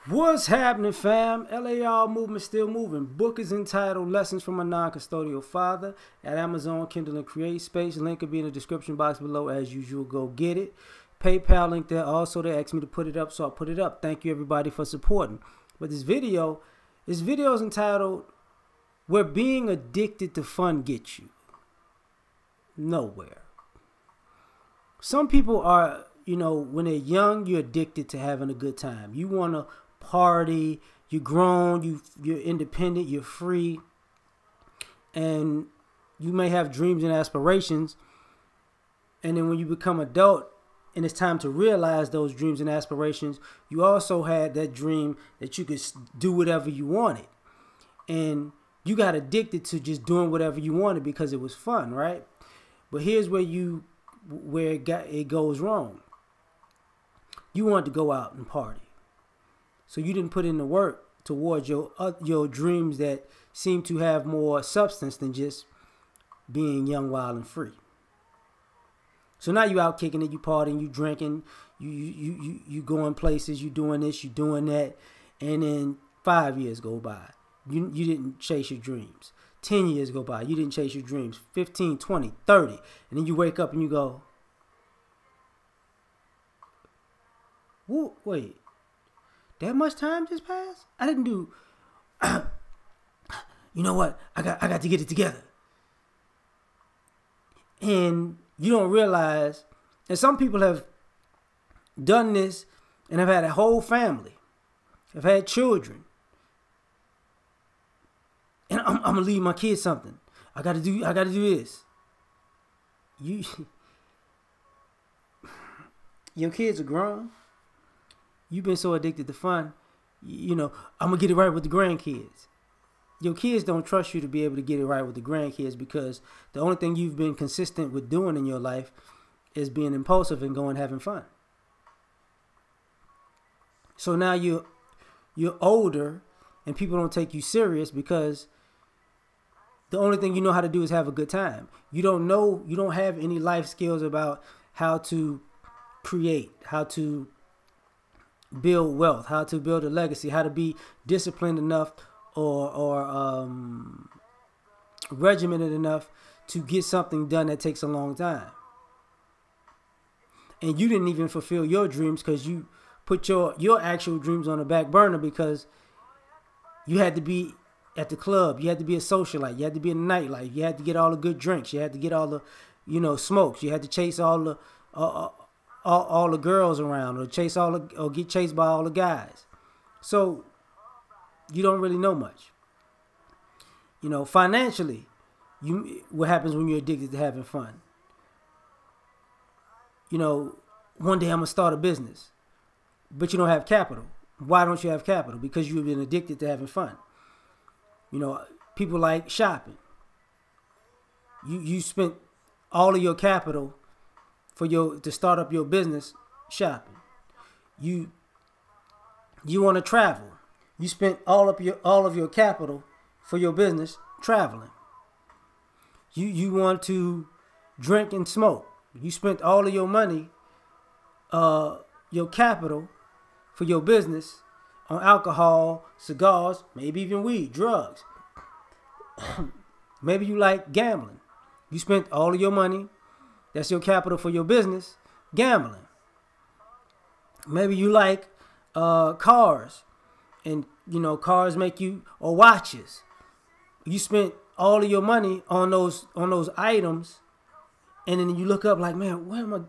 What's happening, fam? L.A.R. movement still moving. Book is entitled Lessons from a Non-Custodial Father at Amazon, Kindle, and Create Space. Link will be in the description box below as usual. Go get it. PayPal link there. Also, they asked me to put it up, so I put it up. Thank you, everybody, for supporting. But this video is entitled Where Being Addicted to Fun Gets You Nowhere. Some people are, when they're young, you're addicted to having a good time. You want to party, you're grown, you're independent, you're free, and you may have dreams and aspirations. And then when you become adult and it's time to realize those dreams and aspirations, you also had that dream that you could do whatever you wanted. And you got addicted to just doing whatever you wanted because it was fun, right? But here's where it goes wrong. You wanted to go out and party, so you didn't put in the work towards your dreams that seem to have more substance than just being young, wild, and free. So now you out kicking it, you partying, you drinking, you going places, you doing this, you doing that, and then 5 years go by. You didn't chase your dreams. 10 years go by, you didn't chase your dreams. 15, 20, 30, and then you wake up and you go, wait, that much time just passed? I didn't do. You know what? I got to get it together. And you don't realize, and some people have done this and have had a whole family, have had children. And I'm gonna leave my kids something. I gotta do this. Your kids are grown. You've been so addicted to fun, I'm going to get it right with the grandkids. Your kids don't trust you to be able to get it right with the grandkids because the only thing you've been consistent with doing in your life is being impulsive and going having fun. So now you're older and people don't take you serious because the only thing you know how to do is have a good time. You don't have any life skills about how to create, how to build wealth, how to build a legacy, how to be disciplined enough or regimented enough to get something done that takes a long time. And you didn't even fulfill your dreams because you put your actual dreams on the back burner because you had to be at the club, you had to be a socialite, you had to be in the nightlife, you had to get all the good drinks, you had to get all the smokes, you had to chase all the girls around or get chased by all the guys. So you don't really know much. Financially, what happens when you're addicted to having fun? One day I'm going to start a business, but you don't have capital. Why don't you have capital? Because you've been addicted to having fun. People like shopping. You spent all of your capital to start up your business shopping. You want to travel. You spent all of your capital for your business traveling. You want to drink and smoke. You spent all of your money, your capital for your business on alcohol, cigars, maybe even weed, drugs. Maybe you like gambling. You spent all of your money, that's your capital for your business, gambling. Maybe you like cars, and cars make you, or watches. You spent all of your money on those items, and then you look up like, man, where am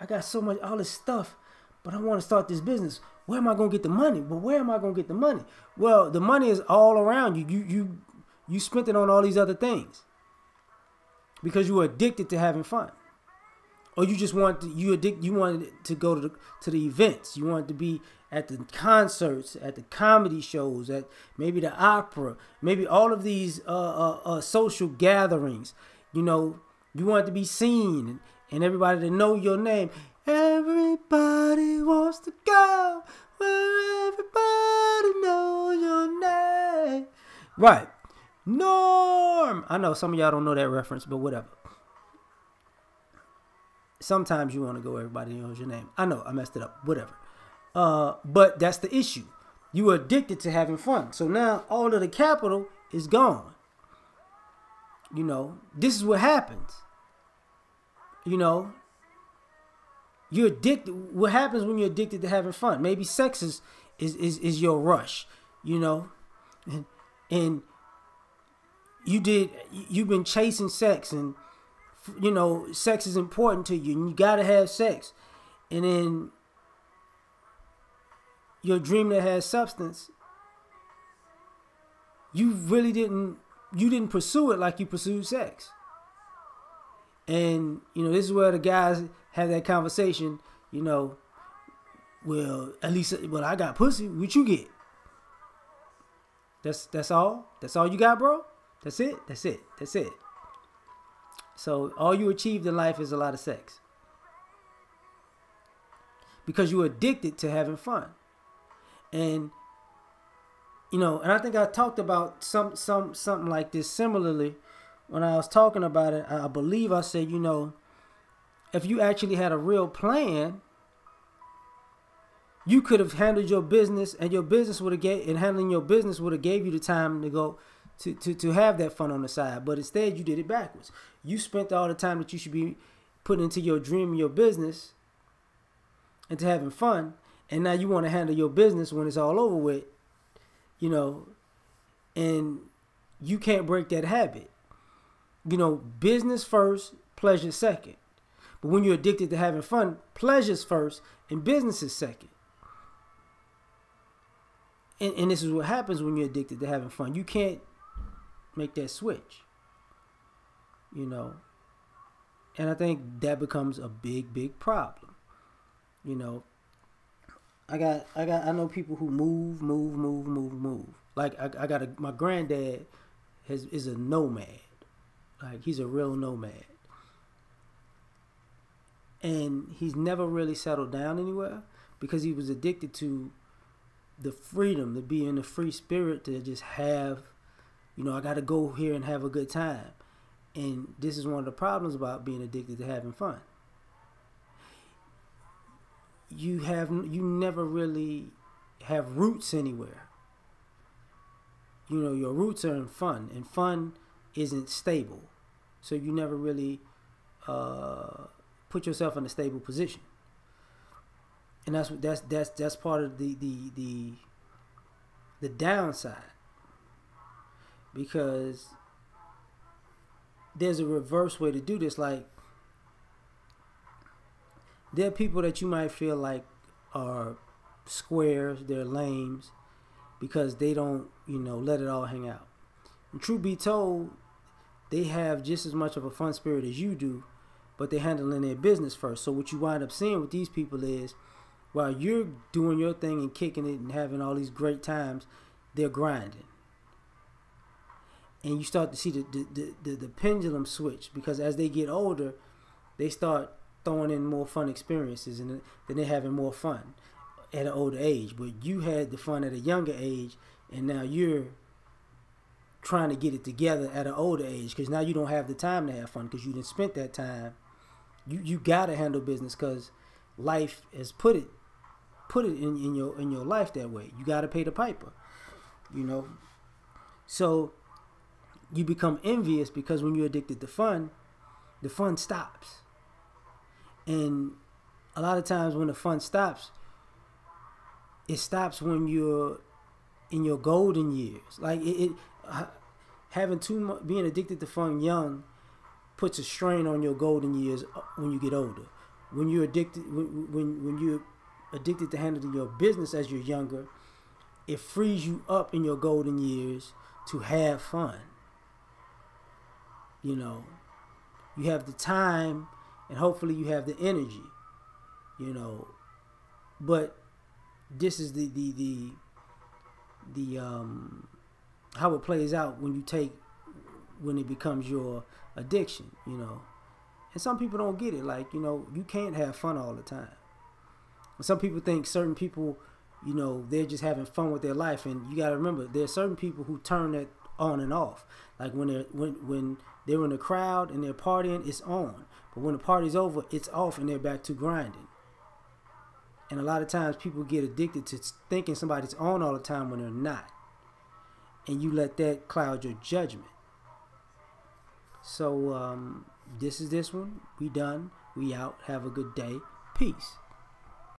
I got so much, all this stuff, but I want to start this business. Where am I going to get the money? But where am I going to get the money? Well, the money is all around you. You spent it on all these other things because you were addicted to having fun. Or you just wanted to go to the events. You wanted to be at the concerts, at the comedy shows, at maybe the opera, maybe all of these social gatherings. You wanted to be seen and everybody to know your name. Everybody wants to go where everybody knows your name. Right. Norm. I know some of y'all don't know that reference, but whatever. Sometimes you want to go where everybody knows your name. I know, I messed it up. Whatever. But that's the issue. You were addicted to having fun. So now all of the capital is gone. You know, this is what happens. You know, you're addicted. What happens when you're addicted to having fun? Maybe sex is your rush, you know, and you've been chasing sex, and you know sex is important to you, and you gotta have sex, and then your dream that has substance, you didn't pursue it like you pursued sex. And you know, this is where the guys have that conversation, you know, well, at least, well, I got pussy, what you get? That's all you got, bro? That's it. So all you achieved in life is a lot of sex, because you're addicted to having fun. And you know, and I think I talked about something like this similarly when I was talking about it. I believe I said, you know, if you actually had a real plan, you could have handled your business, and your business would have handling your business would have gave you the time to go to have that fun on the side. But instead, you did it backwards. You spent all the time that you should be putting into your dream, your business, into having fun, and now you want to handle your business when it's all over with, you know, and you can't break that habit. You know, business first, pleasure second. But when you're addicted to having fun, pleasure's first and business is second. And this is what happens when you're addicted to having fun. You can't make that switch, you know. And I think that becomes a big problem. You know, I know people who move. Like my granddad is a nomad. Like, he's a real nomad. And he's never really settled down anywhere because he was addicted to the freedom, to be in the free spirit, to just have, you know, I got to go here and have a good time. And this is one of the problems about being addicted to having fun. You never really have roots anywhere. You know, your roots are in fun, and fun isn't stable. So you never really put yourself in a stable position. And that's part of the downside, because there's a reverse way to do this. Like, there are people that you might feel like are squares, they're lames, because they don't, you know, let it all hang out. And truth be told, they have just as much of a fun spirit as you do, but they're handling their business first. So what you wind up seeing with these people is, while you're doing your thing and kicking it and having all these great times, they're grinding. And you start to see the pendulum switch, because as they get older, they start throwing in more fun experiences, and then they're having more fun at an older age. But you had the fun at a younger age, and now you're trying to get it together at an older age, because now you don't have the time to have fun, because you didn't spent that time. You gotta handle business, because life has put it in your life that way. You gotta pay the piper, you know. So you become envious, because when you're addicted to fun, the fun stops. And a lot of times when the fun stops, it stops when you're in your golden years. Like, being addicted to fun young puts a strain on your golden years when you get older. When you're addicted, when you're addicted to handling your business as you're younger, it frees you up in your golden years to have fun. You know, you have the time, and hopefully you have the energy, you know. But this is the how it plays out when it becomes your addiction, you know. And some people don't get it. Like, you know, you can't have fun all the time. Some people think certain people, you know, they're just having fun with their life, and you got to remember, there are certain people who turn that on and off. Like, when they're in a crowd and they're partying, it's on. But when the party's over, it's off, and they're back to grinding. And a lot of times people get addicted to thinking somebody's on all the time when they're not. And you let that cloud your judgment. So this is this one. We done. We out. Have a good day. Peace.